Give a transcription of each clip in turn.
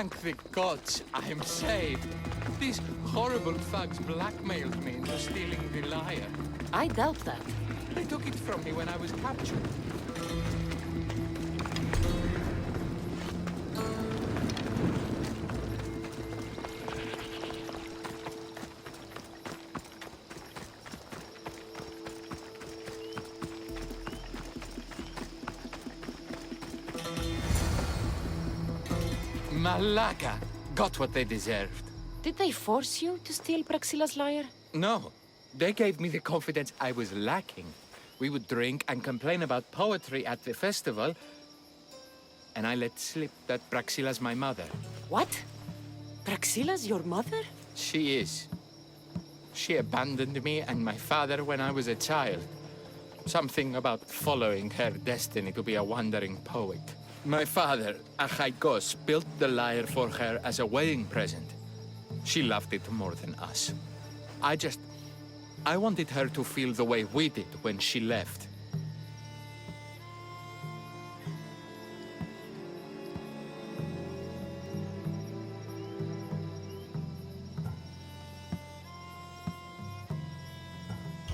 Thank the gods I'm saved. These horrible thugs blackmailed me into stealing the lyre. I doubt that. They took it from me when I was captured. Malaka got what they deserved. Did they force you to steal Praxila's lyre? No, they gave me the confidence I was lacking. We would drink and complain about poetry at the festival, and I let slip that Praxila's my mother. What? Praxila's your mother? She is. She abandoned me and my father when I was a child. Something about following her destiny to be a wandering poet. My father, Achaikos, built the lyre for her as a wedding present. She loved it more than us. I wanted her to feel the way we did when she left.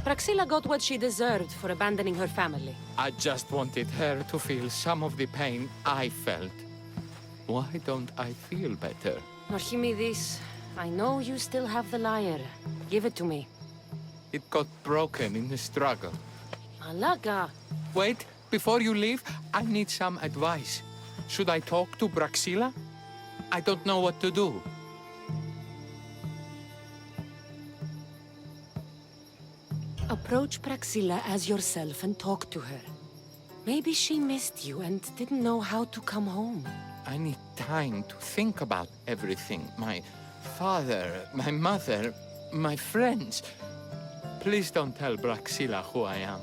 Praxila got what she deserved for abandoning her family. I just wanted her to feel some of the pain I felt. Why don't I feel better? Archimedes, I know you still have the lyre. Give it to me. It got broken in the struggle. Malaka! Wait, before you leave, I need some advice. Should I talk to Praxila? I don't know what to do. Approach Praxila as yourself and talk to her. Maybe she missed you and didn't know how to come home. I need time to think about everything. My father, my mother, my friends. Please don't tell Praxila who I am.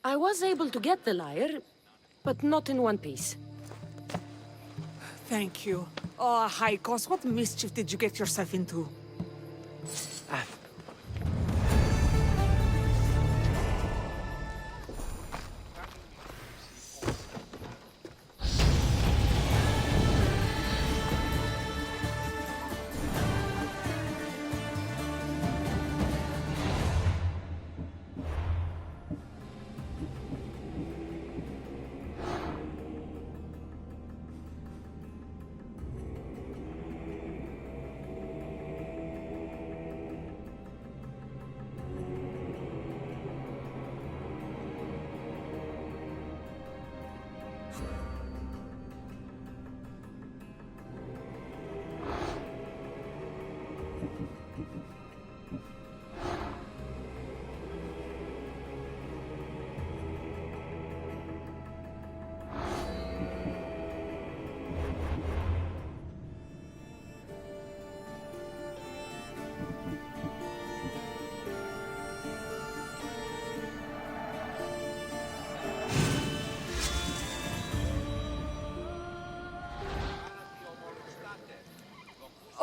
I was able to get the lyre, but not in one piece. Thank you. Oh, Haikos, what mischief did you get yourself into?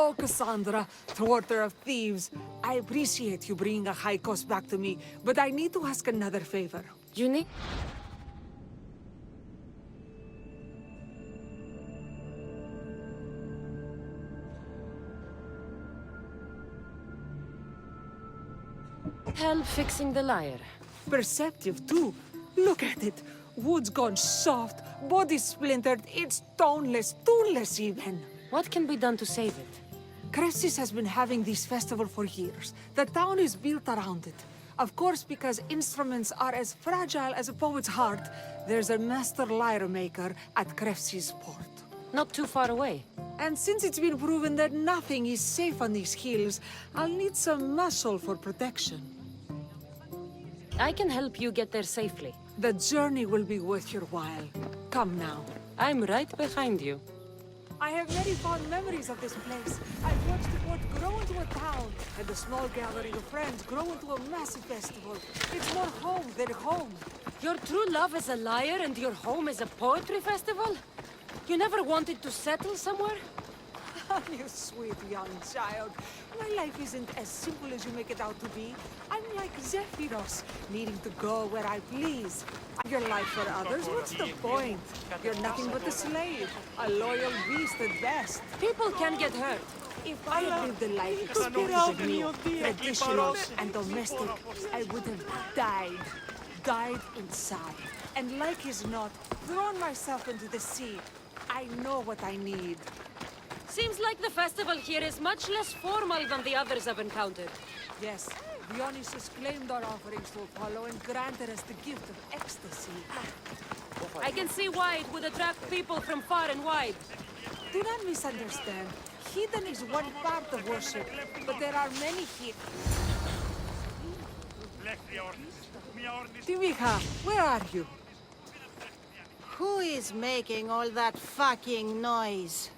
Oh, Cassandra, thwarter of thieves. I appreciate you bringing a Haikos back to me, but I need to ask another favor. You need... Help fixing the lyre. Perceptive, too. Look at it. Wood's gone soft, body splintered, it's toneless, tuneless even. What can be done to save it? Cressis has been having this festival for years. The town is built around it. Of course, because instruments are as fragile as a poet's heart, there's a master lyre maker at Cressis port. Not too far away. And since it's been proven that nothing is safe on these hills, I'll need some muscle for protection. I can help you get there safely. The journey will be worth your while. Come now. I'm right behind you. I have very fond memories of this place. I've watched the port grow into a town, and a small gathering of friends grow into a massive festival. It's more home than home. Your true love is a lyre and your home is a poetry festival? You never wanted to settle somewhere? You sweet young child. My life isn't as simple as you make it out to be. I'm like Zephyros, needing to go where I please. Your life for others, what's the point? You're nothing but a slave, a loyal beast at best. People can get hurt. If I had lived a life expected of me, traditional and domestic, I would have died inside. And like as not, thrown myself into the sea. I know what I need. Seems like the festival here is much less formal than the others I've encountered. Yes, Dionysus claimed our offerings to Apollo and granted us the gift of ecstasy. I can see why it would attract people from far and wide. Do not misunderstand. Heathen is one part of worship, but there are many heathen. Timiha, where are you? Who is making all that fucking noise?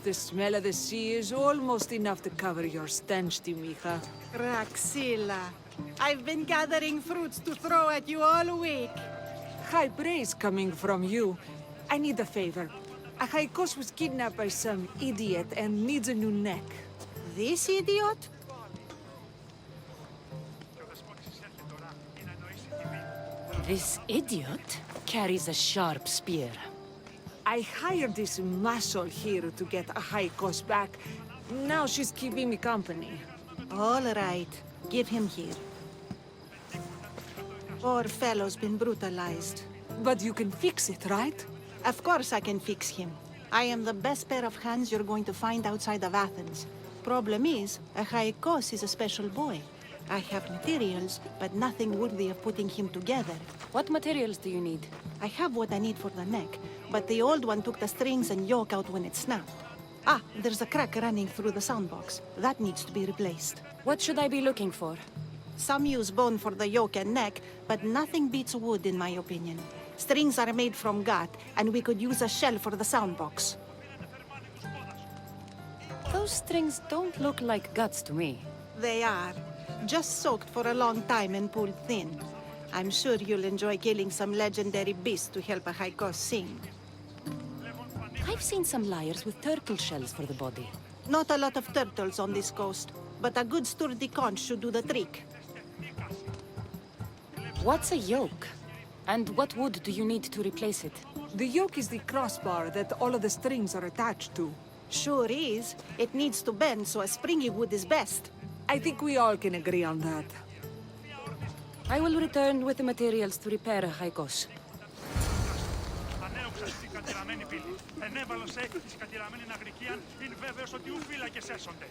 The smell of the sea is almost enough to cover your stench, Timiha. Praxilla, I've been gathering fruits to throw at you all week. High praise coming from you. I need a favor. Achaikos was kidnapped by some idiot and needs a new neck. This idiot? This idiot carries a sharp spear. I hired this muscle here to get Achaikos back. Now she's keeping me company. All right, give him here. Poor fellow's been brutalized. But you can fix it, right? Of course I can fix him. I am the best pair of hands you're going to find outside of Athens. Problem is, Achaikos is a special boy. I have materials, but nothing worthy of putting him together. What materials do you need? I have what I need for the neck, but the old one took the strings and yoke out when it snapped. Ah, there's a crack running through the soundbox. That needs to be replaced. What should I be looking for? Some use bone for the yoke and neck, but nothing beats wood in my opinion. Strings are made from gut, and we could use a shell for the soundbox. Those strings don't look like guts to me. They are. Just soaked for a long time and pulled thin. I'm sure you'll enjoy killing some legendary beast to help Achaikos sing. I've seen some lyres with turtle shells for the body. Not a lot of turtles on this coast, but a good sturdy conch should do the trick. What's a yoke? And what wood do you need to replace it? The yoke is the crossbar that all of the strings are attached to. Sure is. It needs to bend, so a springy wood is best. I think we all can agree on that. I will return with the materials to repair Achaikos. Ανέωξα στην κατηραμένη πύλη. Ενέβαλα σε έκρηξη κατηραμένη αγρικίαν, είναι βέβαιος ότι ου φύλακες έσονται.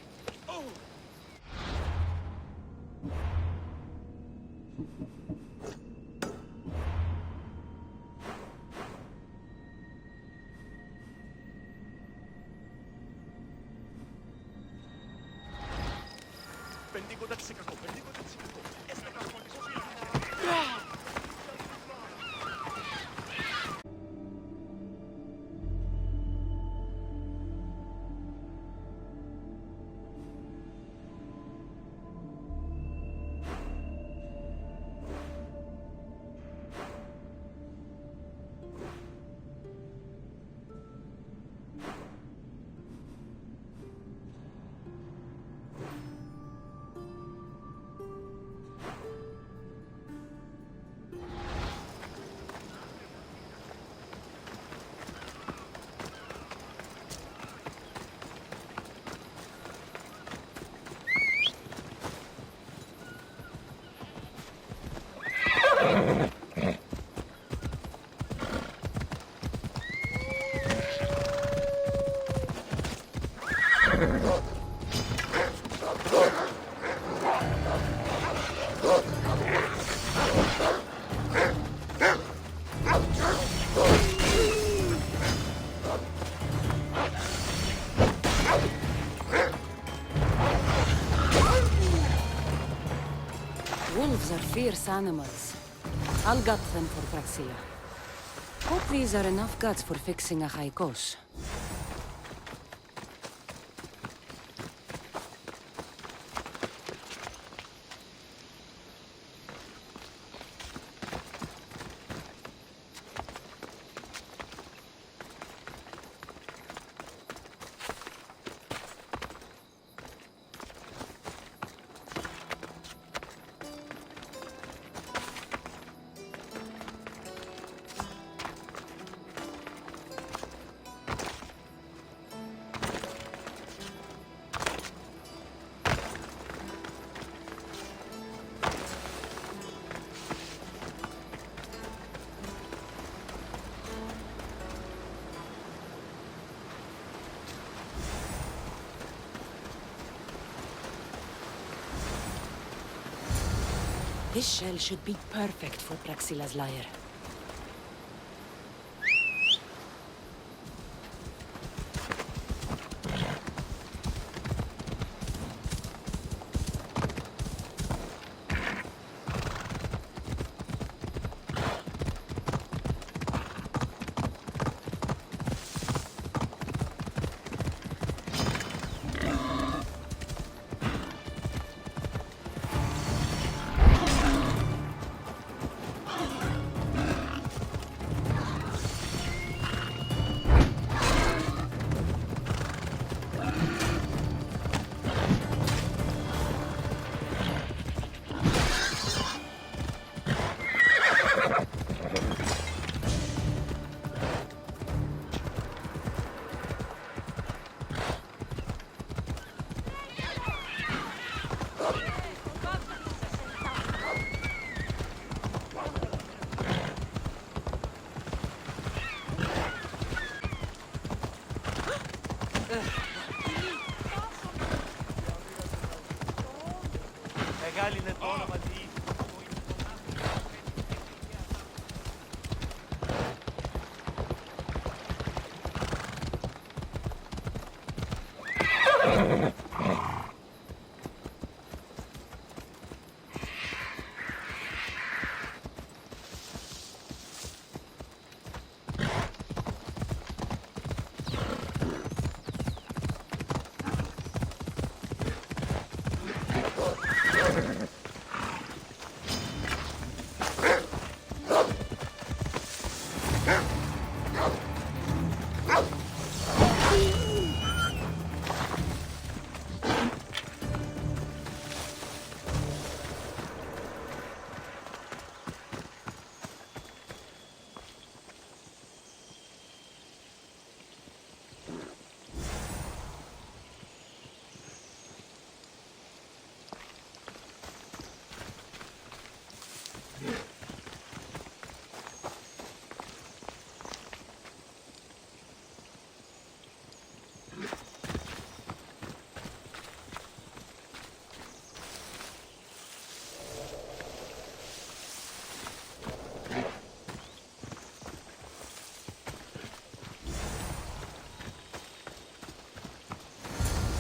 Wolves are fierce animals. I'll gut them for Praxilla. Hope these are enough guts for fixing a Haikos. This shell should be perfect for Praxilla's lyre. Μεγάλη είναι το όνομα της.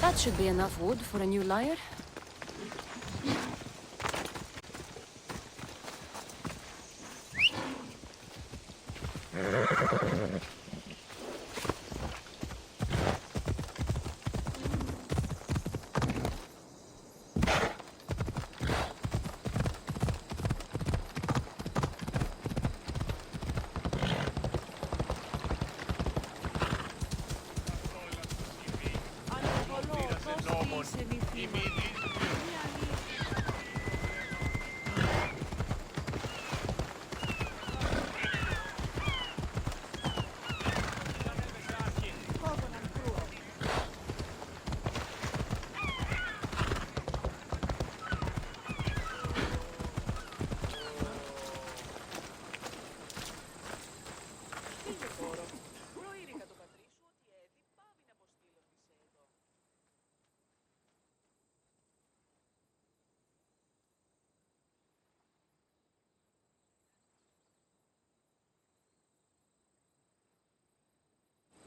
That should be enough wood for a new lyre.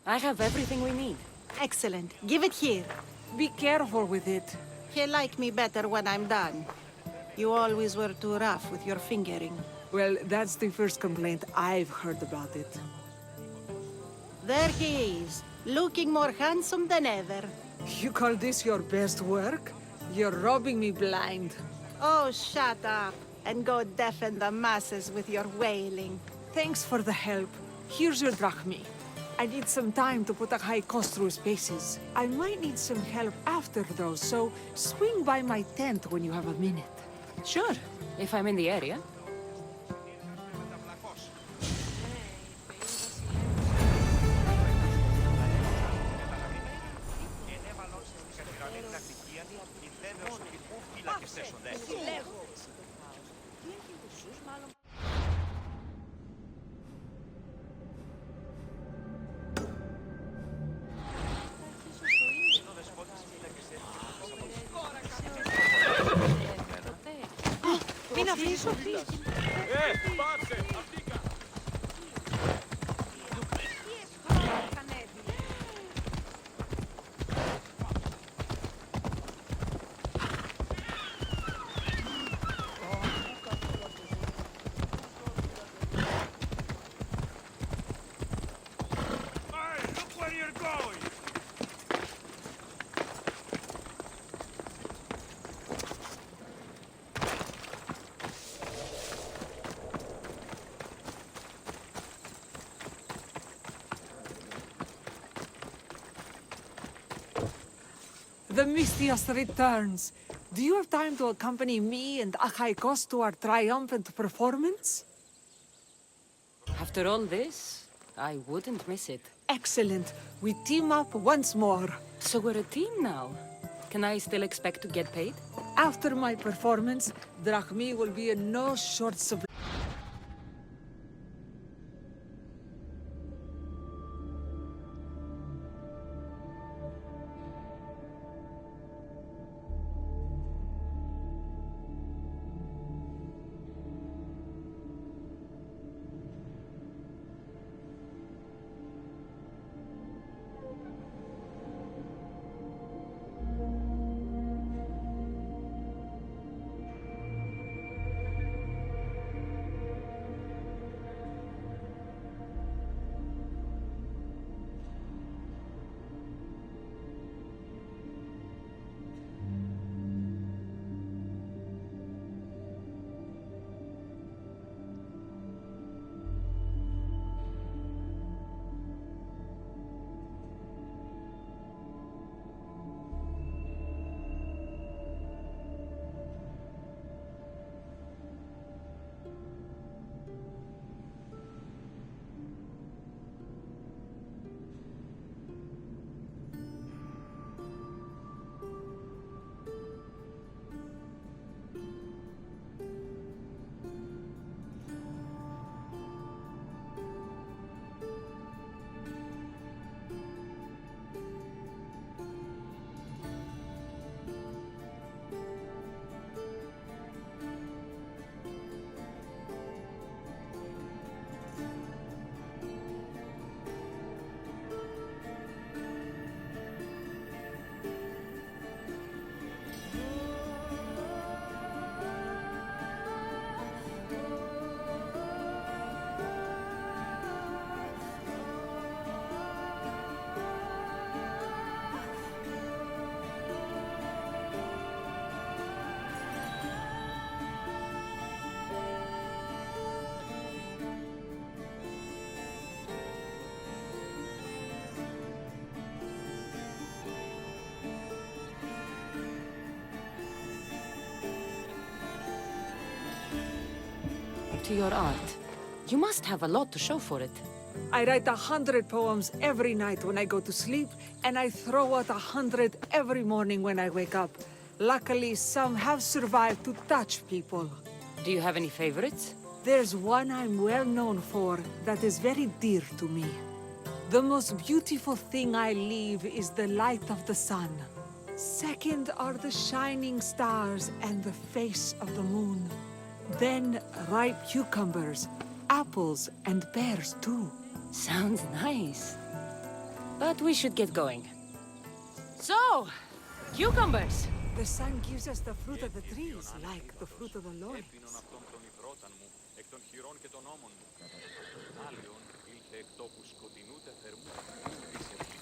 I have everything we need. Excellent. Give it here. Be careful with it. He'll like me better when I'm done. You always were too rough with your fingering. Well, that's the first complaint I've heard about it. There he is, looking more handsome than ever. You call this your best work? You're robbing me blind. Oh, shut up, and go deafen the masses with your wailing. Thanks for the help. Here's your drachmi. I need some time to put a high cost through his paces. I might need some help after those, so swing by my tent when you have a minute. Sure, if I'm in the area. Μην αφήσω πίσω. Hey, look where you're going! The Mystios returns. Do you have time to accompany me and Achaikos to our triumphant performance? After all this, I wouldn't miss it. Excellent. We team up once more. So we're a team now. Can I still expect to get paid? After my performance, drachmi will be in no short supply. To your art. You must have a lot to show for it. I write 100 poems every night when I go to sleep, and I throw out 100 every morning when I wake up. Luckily, some have survived to touch people. Do you have any favorites? There's one I'm well known for that is very dear to me. The most beautiful thing I leave is the light of the sun. Second are the shining stars and the face of the moon. Then ripe cucumbers, apples, and pears too. Sounds nice. But we should get going. So, cucumbers. The sun gives us the fruit of the trees, like the fruit of the Lord. Έπινον αυτόν τον υδρόταν μου, εκ των χειρών και των ώμων μου. Άλλοιον ήλθε εκ τόπου σκοτεινού τεθερμού, της ευχής.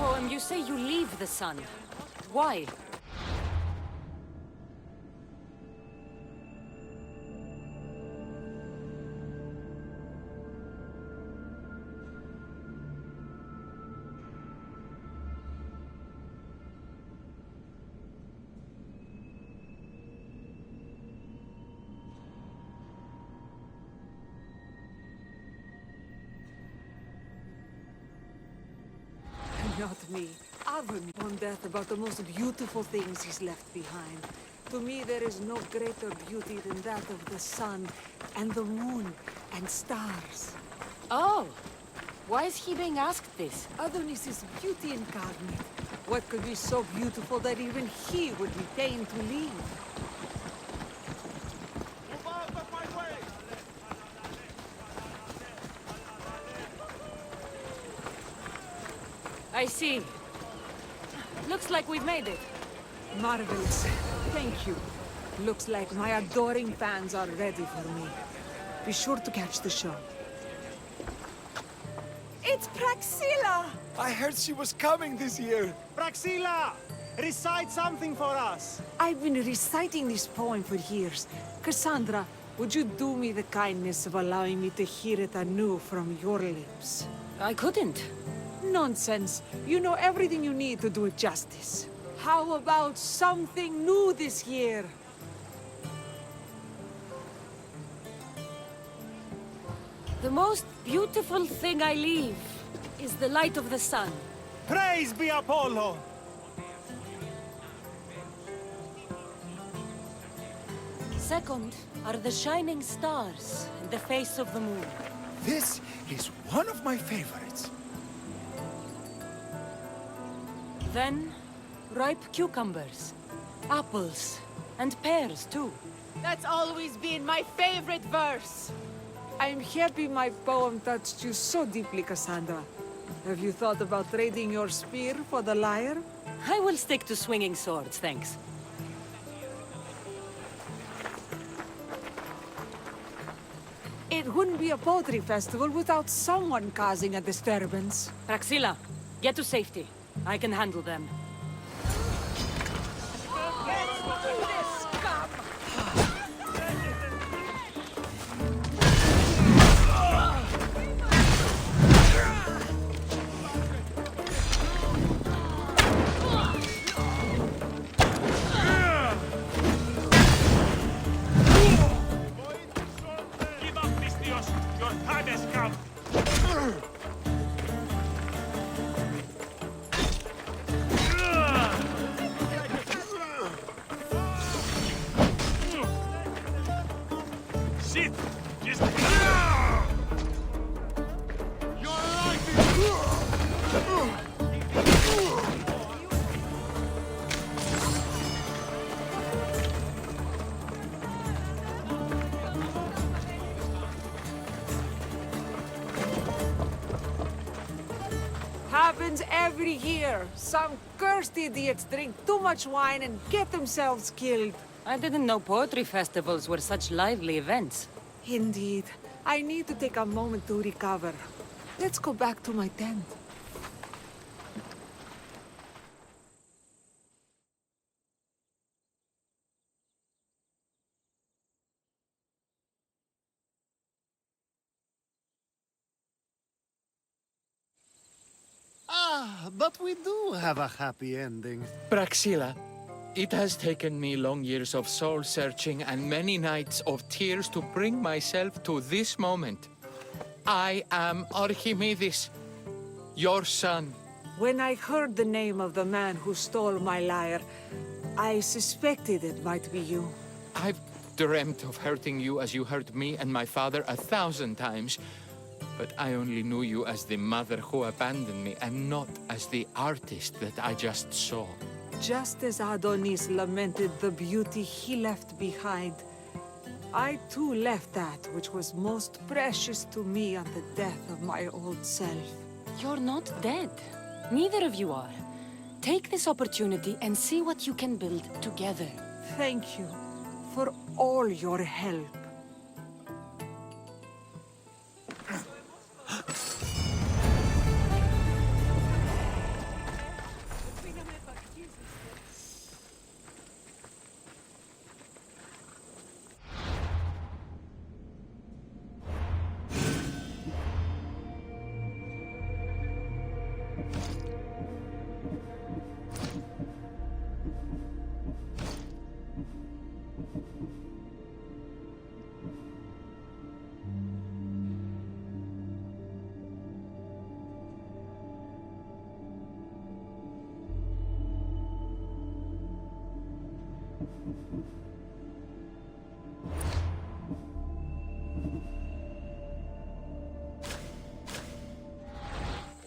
Poem, you say you leave the sun. Why? Not me. Avon on death about the most beautiful things he's left behind. To me, there is no greater beauty than that of the sun and the moon and stars. Oh! Why is he being asked this? Adonis is beauty incarnate. What could be so beautiful that even he would be fain to leave? Move out of my way! I see. Looks like we've made it. Marvelous. Thank you. Looks like my adoring fans are ready for me. Be sure to catch the show. It's Praxilla! I heard she was coming this year. Praxilla! Recite something for us! I've been reciting this poem for years. Cassandra, would you do me the kindness of allowing me to hear it anew from your lips? I couldn't. Nonsense. You know everything you need to do it justice. How about something new this year? The most beautiful thing I leave is the light of the sun. Praise be Apollo! Second are the shining stars and the face of the moon. This is one of my favorites. Then, ripe cucumbers, apples, and pears too. That's always been my favorite verse. I'm happy my poem touched you so deeply, Cassandra. Have you thought about trading your spear for the lyre? I will stick to swinging swords, thanks. It wouldn't be a poetry festival without someone causing a disturbance. Praxilla, get to safety. I can handle them. Give up, Misthios! Your time has come! Sit! Just... Your life is... Happens every year. Some cursed idiots drink too much wine and get themselves killed. I didn't know poetry festivals were such lively events. Indeed. I need to take a moment to recover. Let's go back to my tent. Ah, but we do have a happy ending. Praxilla, it has taken me long years of soul searching and many nights of tears to bring myself to this moment. I am Archimedes, your son. When I heard the name of the man who stole my lyre, I suspected it might be you. I've dreamt of hurting you as you hurt me and my father 1,000 times. But I only knew you as the mother who abandoned me and not as the artist that I just saw. Just as Adonis lamented the beauty he left behind, I too left that which was most precious to me on the death of my old self. You're not dead. Neither of you are. Take this opportunity and see what you can build together. Thank you for all your help.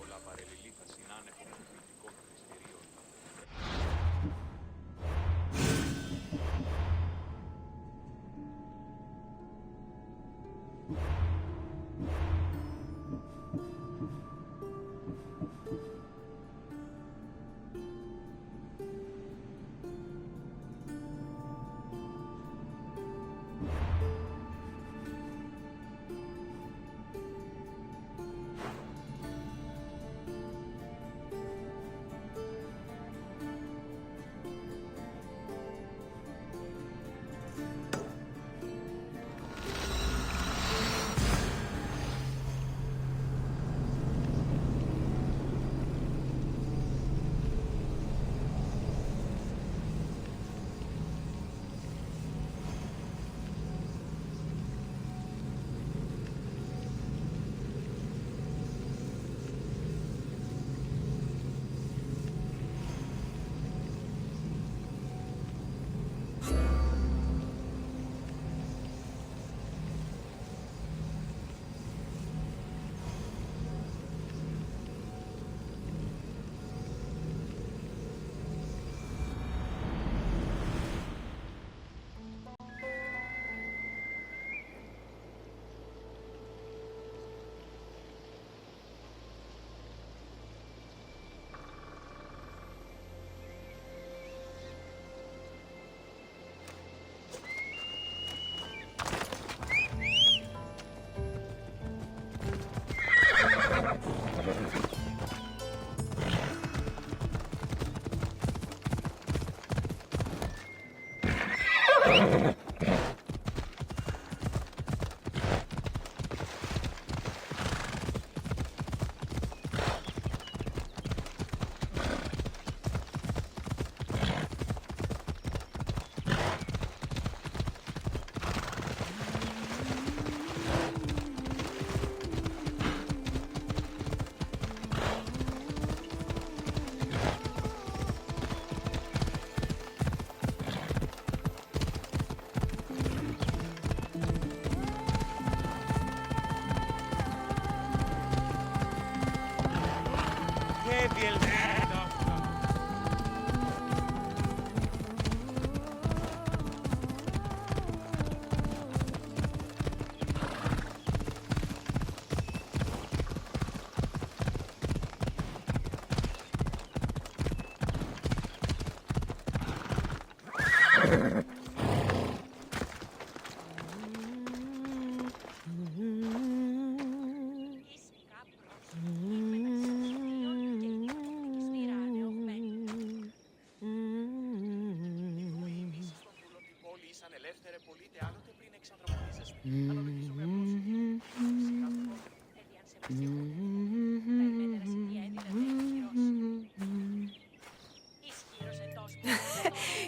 Όλα παρελιλήθασιν άνευ ομοποιητικών μυστηρίων.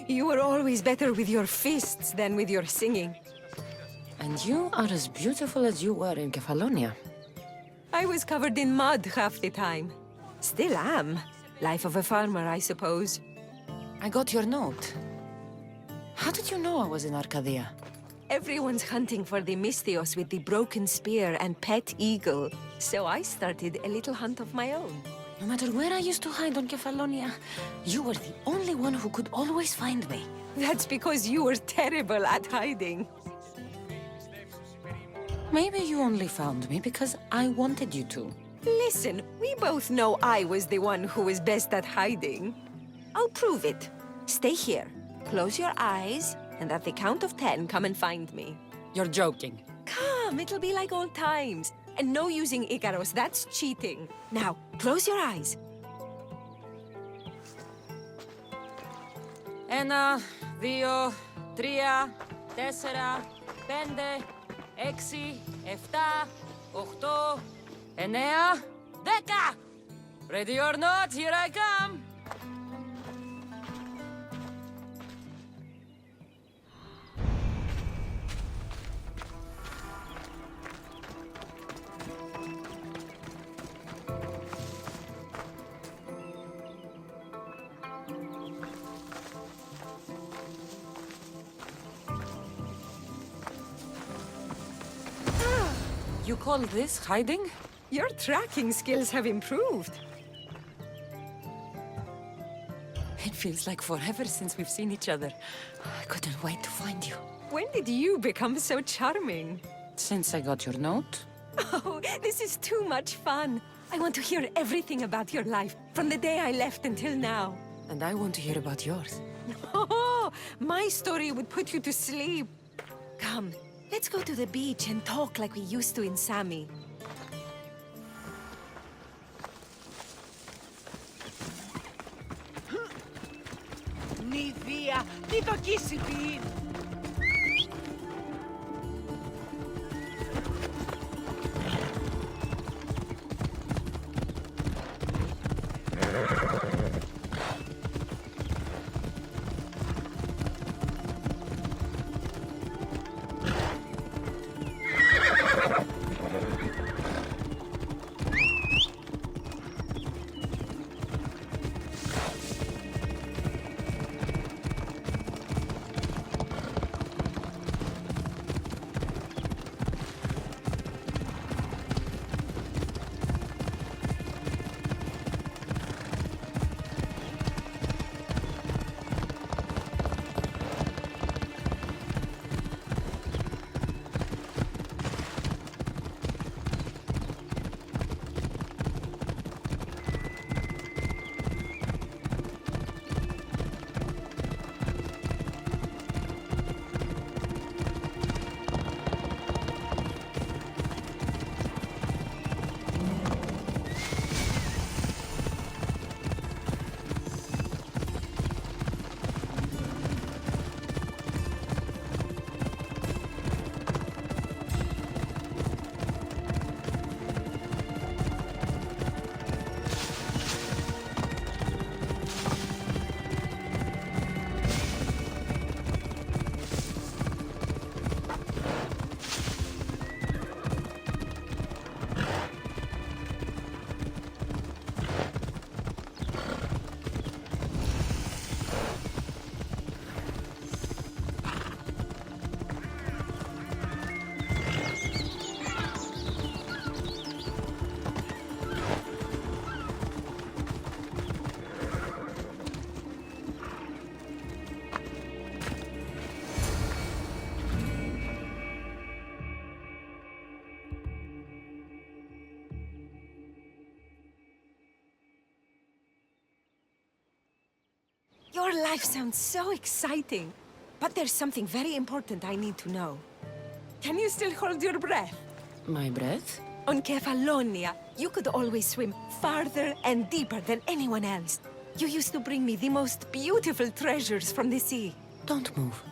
You were always better with your fists than with your singing. And you are as beautiful as you were in Kefalonia. I was covered in mud half the time. Still am. Life of a farmer, I suppose. I got your note. How did you know I was in Arcadia? Everyone's hunting for the Misthios with the broken spear and pet eagle. So I started a little hunt of my own. No matter where I used to hide on Kefalonia, you were the only one who could always find me. That's because you were terrible at hiding. Maybe you only found me because I wanted you to. Listen, we both know I was the one who was best at hiding. I'll prove it. Stay here. Close your eyes, and at the count of 10, come and find me. You're joking. Come, it'll be like old times. And no using Icaros, that's cheating. Now, close your eyes. Ένα, δύο, τρία, τέσσερα, πέντε, έξι, εφτά, οχτώ, εννέα, δέκα! Ready or not, here I come! You call this hiding? Your tracking skills have improved. It feels like forever since we've seen each other. I couldn't wait to find you. When did you become so charming? Since I got your note. Oh, this is too much fun. I want to hear everything about your life, from the day I left until now. And I want to hear about yours. Oh, my story would put you to sleep. Come. Let's go to the beach and talk like we used to in Sami. Νηδία, τι το κίσιπι! Your life sounds so exciting. But there's something very important I need to know. Can you still hold your breath? My breath? On Kefalonia, you could always swim farther and deeper than anyone else. You used to bring me the most beautiful treasures from the sea. Don't move.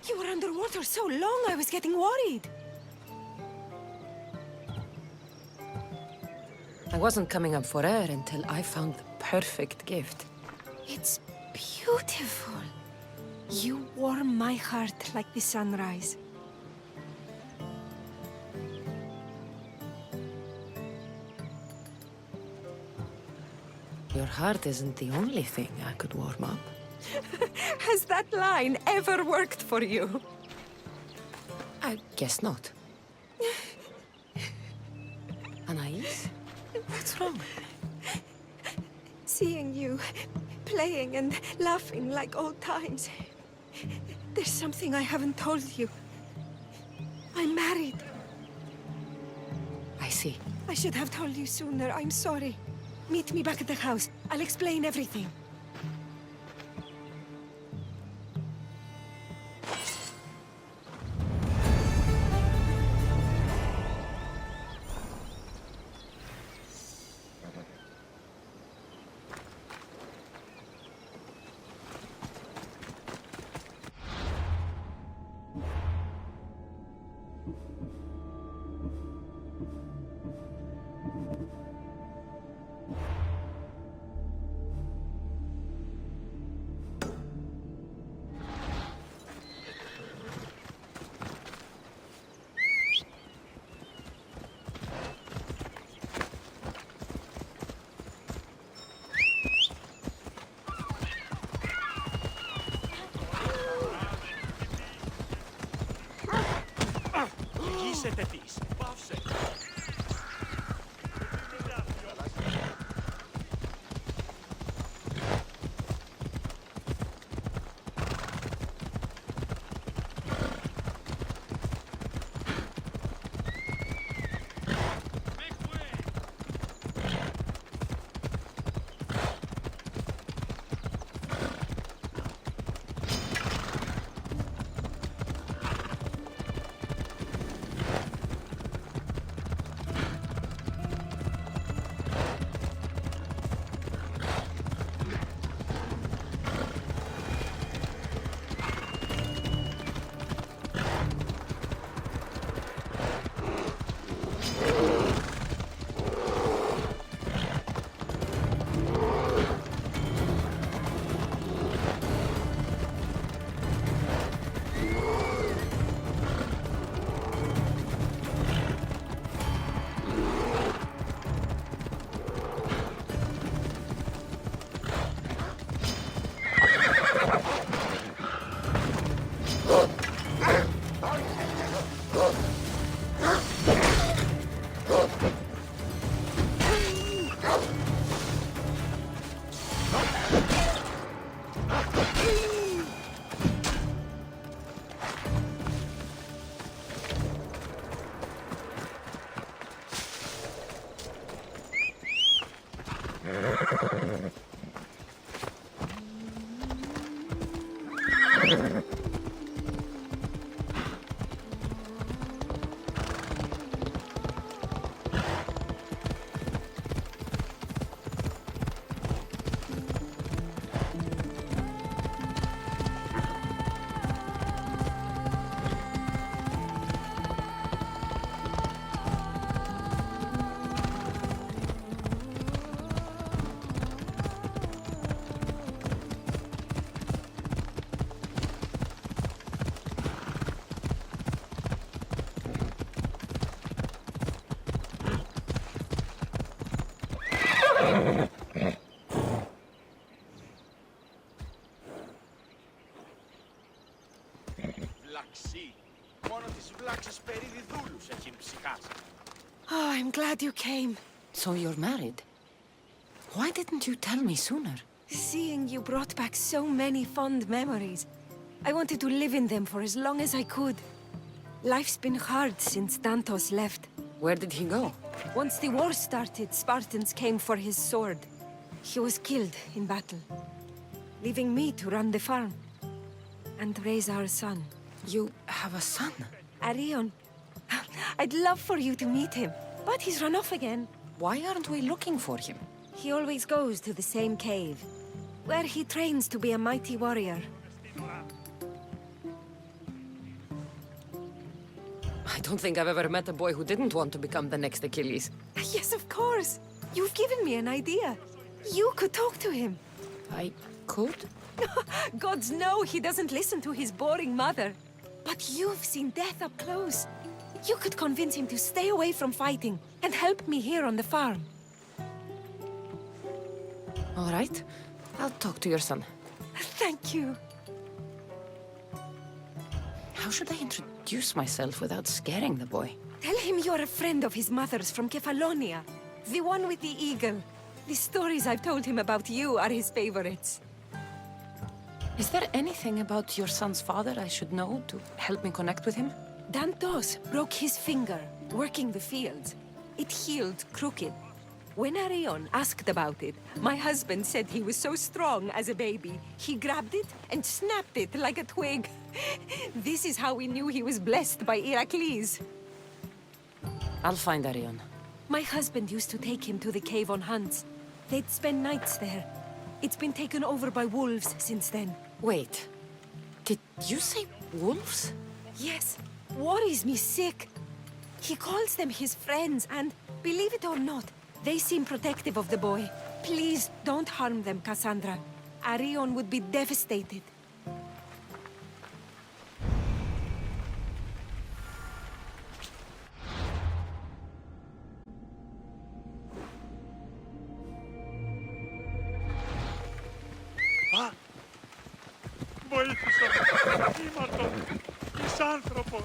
You were underwater so long, I was getting worried. I wasn't coming up for air until I found the perfect gift. It's beautiful. You warm my heart like the sunrise. Your heart isn't the only thing I could warm up. Has that line ever worked for you? I guess not. Anais? What's wrong? Seeing you playing and laughing like old times. There's something I haven't told you. I'm married. I see. I should have told you sooner. I'm sorry. Meet me back at the house. I'll explain everything. Ηγήσετε της. Πάυσε. Βλαξί. Μόνο τις βλάξες περίδι δούλους έχει ψυχάσει. Oh, I'm glad you came. So you're married? Why didn't you tell me sooner? Seeing you brought back so many fond memories. I wanted to live in them for as long as I could. Life's been hard since Dantos left. Where did he go? Once the war started, Spartans came for his sword. He was killed in battle, leaving me to run the farm and raise our son. You have a son? Arion. I'd love for you to meet him, but he's run off again. Why aren't we looking for him? He always goes to the same cave, where he trains to be a mighty warrior. I don't think I've ever met a boy who didn't want to become the next Achilles. Yes, of course. You've given me an idea. You could talk to him. I could? Gods know he doesn't listen to his boring mother. But you've seen death up close. You could convince him to stay away from fighting and help me here on the farm. All right. I'll talk to your son. Thank you. How should I introduce myself without scaring the boy? Tell him you're a friend of his mother's from Kefalonia. The one with the eagle. The stories I've told him about you are his favorites. Is there anything about your son's father I should know to help me connect with him? Dantos broke his finger working the fields. It healed crooked. When Arion asked about it, my husband said he was so strong as a baby, he grabbed it and snapped it like a twig. This is how we knew he was blessed by Heracles. I'll find Arion. My husband used to take him to the cave on hunts. They'd spend nights there. It's been taken over by wolves since then. Wait. Did you say wolves? Yes, worries me sick. He calls them his friends and, believe it or not, they seem protective of the boy. Please don't harm them, Cassandra. Arion would be devastated. Βοήθησα. Ήμαρτο. Είσαι άνθρωπος.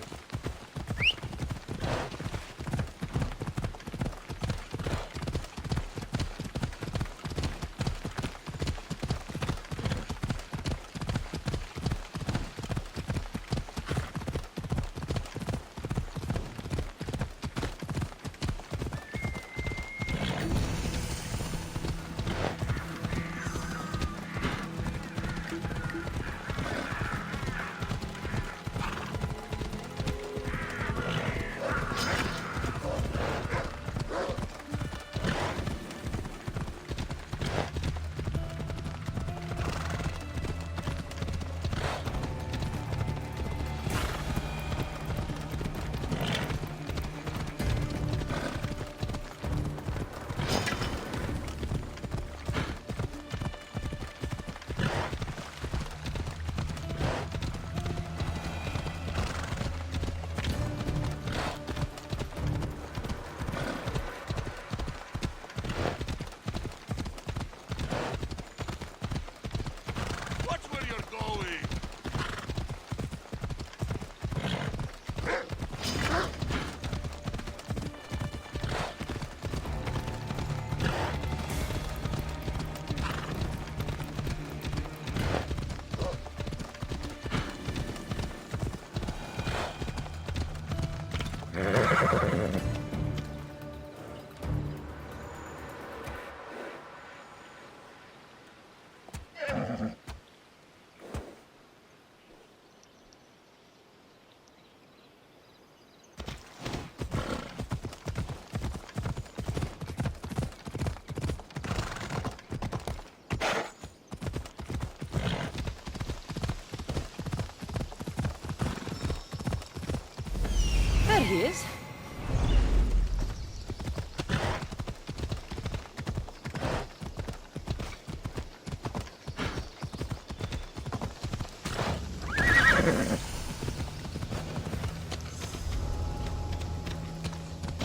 There he is.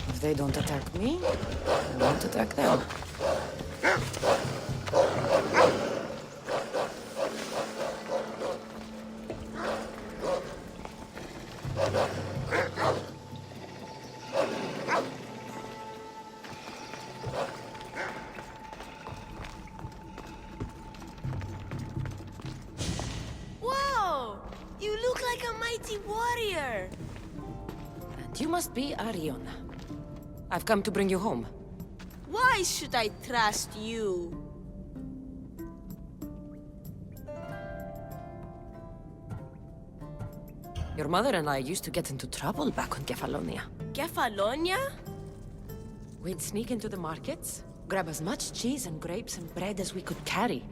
If they don't attack me, I won't attack them. Whoa! You look like a mighty warrior! And you must be Arion. I've come to bring you home. Why should I trust you? Your mother and I used to get into trouble back on Kefalonia. Kefalonia? We'd sneak into the markets, grab as much cheese and grapes and bread as we could carry.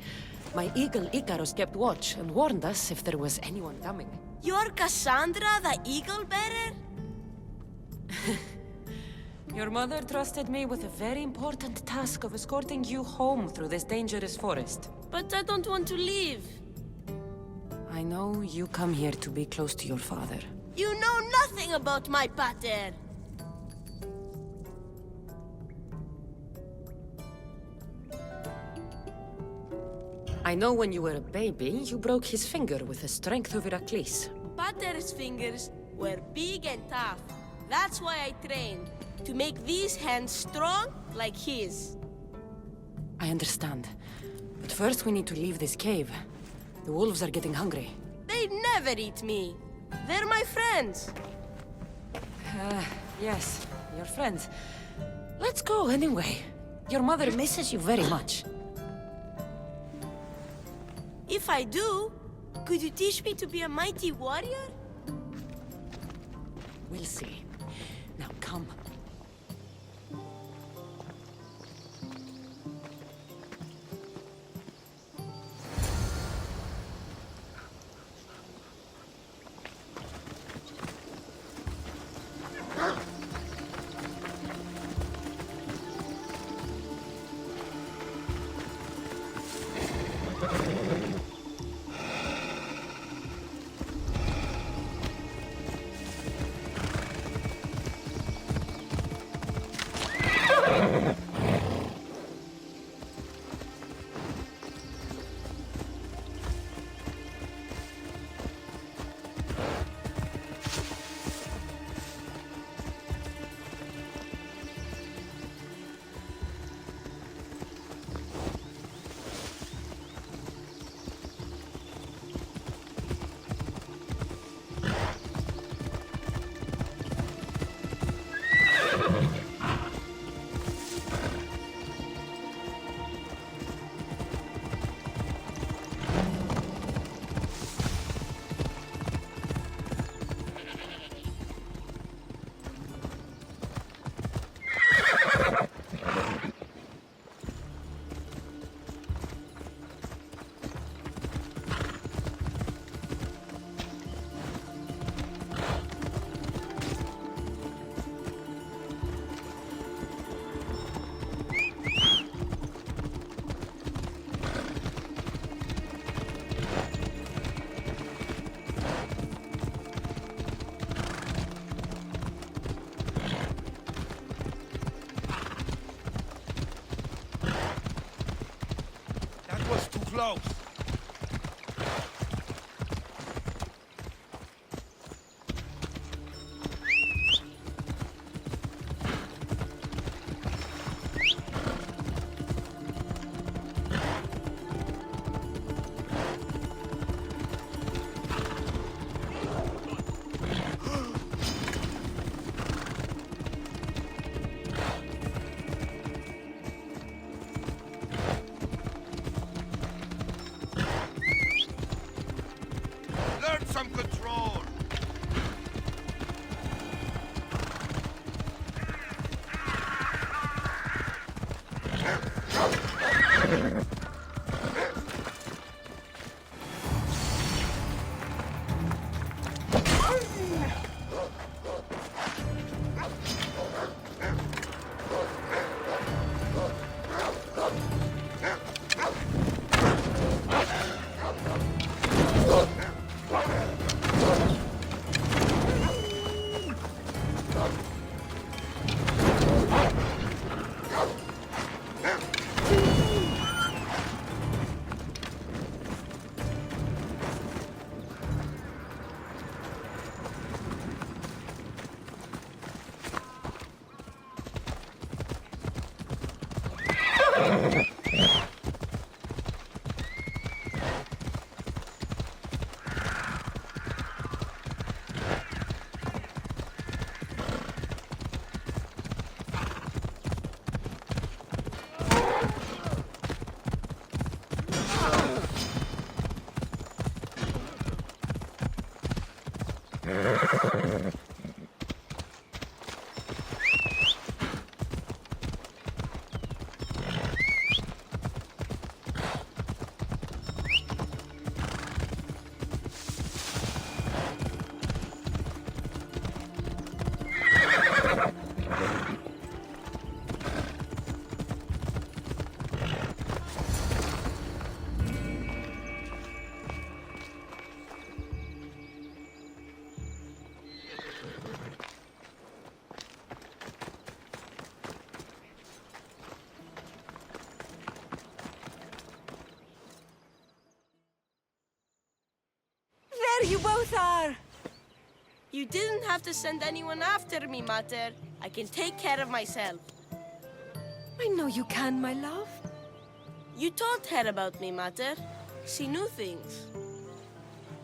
My eagle Icaros kept watch and warned us if there was anyone coming. You're Cassandra, the eagle bearer? Your mother trusted me with a very important task of escorting you home through this dangerous forest. But I don't want to leave. I know you come here to be close to your father. You know nothing about my pater. I know when you were a baby, you broke his finger with the strength of Heracles. Pater's fingers were big and tough. That's why I trained, to make these hands strong like his. I understand. But first we need to leave this cave. The wolves are getting hungry. They never eat me. They're my friends. Yes, your friends. Let's go anyway. Your mother misses you very much. If I do, could you teach me to be a mighty warrior? We'll see. Now come. Close. Some control. You both are! You didn't have to send anyone after me, Mater. I can take care of myself. I know you can, my love. You told her about me, Mater. She knew things.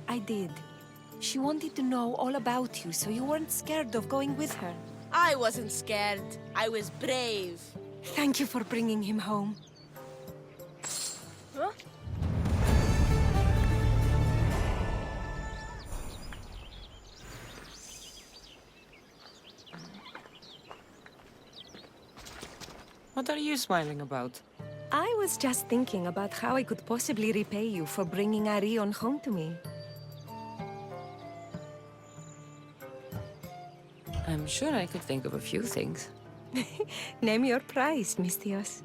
I did. She wanted to know all about you, so you weren't scared of going with her. I wasn't scared. I was brave. Thank you for bringing him home. Huh? What are you smiling about? I was just thinking about how I could possibly repay you for bringing Arion home to me. I'm sure I could think of a few things. Name your price, Misthios.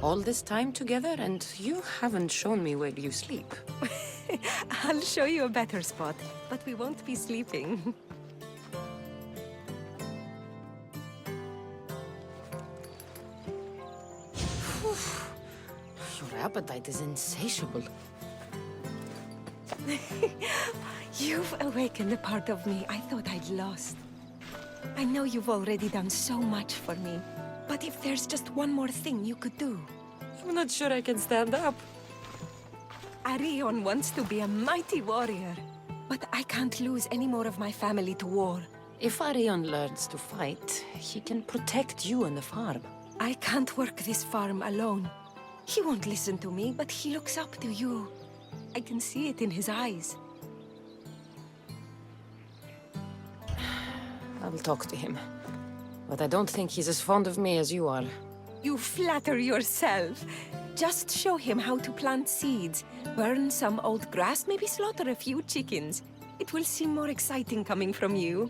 All this time together, and you haven't shown me where you sleep. I'll show you a better spot, but we won't be sleeping. Your appetite is insatiable. You've awakened a part of me I thought I'd lost. I know you've already done so much for me, but if there's just one more thing you could do. I'm not sure I can stand up. Arion wants to be a mighty warrior, but I can't lose any more of my family to war. If Arion learns to fight, he can protect you and the farm. I can't work this farm alone. He won't listen to me, but he looks up to you. I can see it in his eyes. I'll talk to him. But I don't think he's as fond of me as you are. You flatter yourself. Just show him how to plant seeds, burn some old grass, maybe slaughter a few chickens. It will seem more exciting coming from you.